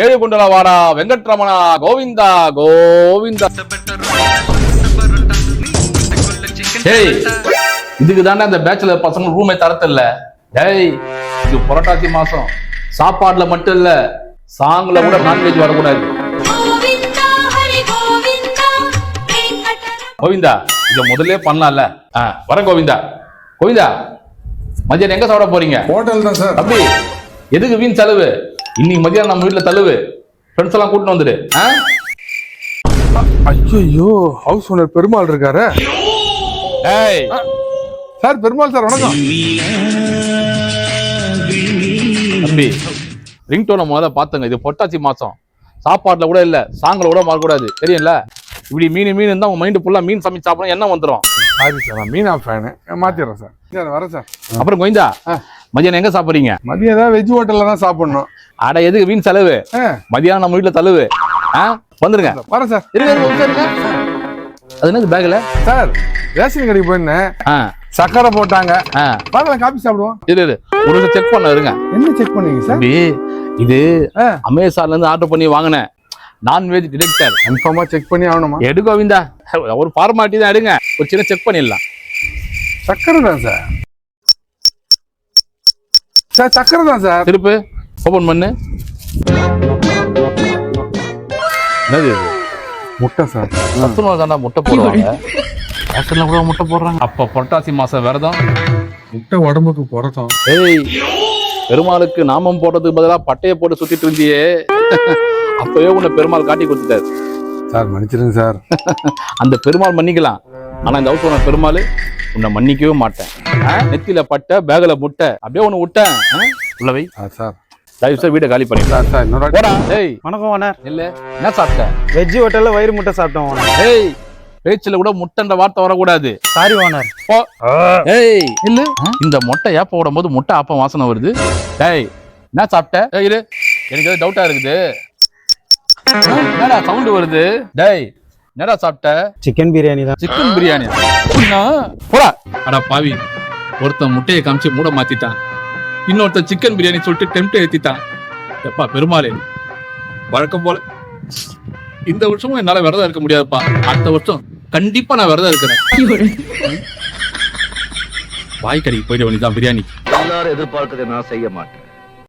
ஏழுகுண்டலவாடா வெங்கட்ரமணா கோவிந்தா கோவிந்தா. டேய், இதுக்கு தானே அந்த பேச்சுலர் பசங்க ரூமே தரத்தில்ல. டேய், இது புரட்டாசி மாசம், சாப்பாடுல மட்டும் இல்ல சாங்ல கூட நான்வெஜ் வரக்கூடாது. கோவிந்தா, இத முதல்ல பண்ணலாம்ல. வர கோவிந்தா. கோவிந்தா, மதியம் எங்க சாப்பிட போறீங்க? ஹோட்டல் தான் சார். அப்படி எதுக்கு வீண் செலவு? இன்னைக்கு மதியம் நம்ம வீட்டுல தழுவு, ஃப்ரெண்ட்ஸ் எல்லாம் கூட்டிட்டு வந்துடு. ஐயோ, ஹவுஸ் ஓனர் பெருமாள் இருக்காரு. ஏய் சார், பெருமாள் சார் வணக்கம். தம்பி, ரிங்டோனை முதல்ல பாத்துங்க. இது பொட்டாச்சி மாசம், சாப்பாட்டுல கூட இல்ல சாங்கில கூட மாறக்கூடாது, தெரியல. இப்படி மீன் இருந்தா உங்க மைண்ட் ஃபுல்லா மீன் சமைச்சு சாப்பிடணும், என்ன வந்துடும். சாரி சார், நான் மீனா ஃபேனு, மாத்திடுறேன் சார். சார் வரேன் சார். அப்புறம் கோவிந்தா, மதியம் எங்க சாப்பிடுறீங்க? மதியம் ஏதாவது வெஜ் ஹோட்டல்ல தான் சாப்பிடணும். அட எதுக்கு வீண் செலவு? மதியானம் நம்ம வீட்டுல தழுவு. வந்துருங்க. வரேன் சார். இருங்க. அது என்னது பேக்ல? சார், ரேஷன் கடைக்கு போயிருந்தேன், சக்கரை போட்டாங்க. பார்க்கலாம், காபி சாப்பிடுவோம். இரு ஒரு நிமிஷம் செக் பண்ண இருங்க. என்ன செக் பண்ணீங்க சார்? இது அமேசான்ல இருந்து ஆர்டர் பண்ணி வாங்கினேன், நான்வெஜ் டிடெக்டர். கன்ஃபார்மா செக் பண்ணி ஆகணுமா? எடு கோவிந்தா, ஒரு ஃபார்மாலிட்டி தான், எடுங்க. ஒரு சின்ன செக் பண்ணிடலாம். சக்கரை தான் சார். சார் சக்கரை தான் சார். திருப்பு ஓபன் பண்ணு. என்னது? முட்டை சார். சத்துணவு தாண்டா முட்டை போடுவாங்க, ரேஷன்ல கூட முட்டை போடுறாங்க. அப்ப புரட்டாசி மாசம் விரதம், முட்டை உடம்புக்கு புரதம். ஏய், பெருமாளுக்கு நாமம் போடுறதுக்கு பதிலா பட்டையை போட்டு சுத்திட்டு இருந்தியே, அப்பவே உன்னை பெருமாள் காட்டி கொடுத்துட்டாரு. சார் மன்னிச்சிருங்க சார். அந்த பெருமாள் மன்னிக்கலாம், ஆனா இந்த ஹவுஸ் ஓனர் பெருமாள் உன்னை மன்னிக்கவே மாட்டேன். நெத்தியில பட்டை, பேக்ல முட்டை, அப்படியே ஒண்ணு விட்டேன். உள்ளவை சார், தயவு செய்து வீட்டை காலி பண்ணிடலாம் சார். இன்னொரு போடா. ஏய் வணக்கம் ஓனர். இல்ல, என்ன சாப்பிட்ட? வெஜ் ஹோட்டல்ல வயிறு முட்டை சாப்பிட்டோம் ஓனர். ஏய், பேச்சுல கூட முட்டைன்ற வார்த்தை வரக்கூடாது. Sorry owner. ஏய் இல்ல, இந்த முட்டை ஏப்ப விடும் போது முட்டை ஆப்பம் வாசனை வருது. டேய், என்ன சாப்பிட்ட? இரு, எனக்கு ஏதோ டவுட்டா இருக்குது. என்னடா சவுண்ட் வருது? டேய், என்னடா சாப்பிட்ட? சிக்கன் பிரியாணி தான். சிக்கன் பிரியாணி? போடா. அடா பாவி, ஒருத்தன் முட்டையை காமிச்சு மூட மாத்திட்டான், இன்னொருத்தன் சிக்கன் பிரியாணி சொல்லிட்டு டெம்ப்ட் ஏத்திட்டான். எப்பா பெருமாளே, வழக்கம் போல இந்த வருஷமும் என்னால விரதம் இருக்க முடியாதுப்பா. அடுத்த வருஷம் கண்டிப்பா நான் விரதம் இருக்கிறேன். வாய்க்கறிக்கு போயிட வேண்டியதான் பிரியாணி. எல்லாரும் எதிர்பார்க்கறதை நான் செய்ய மாட்டேன்.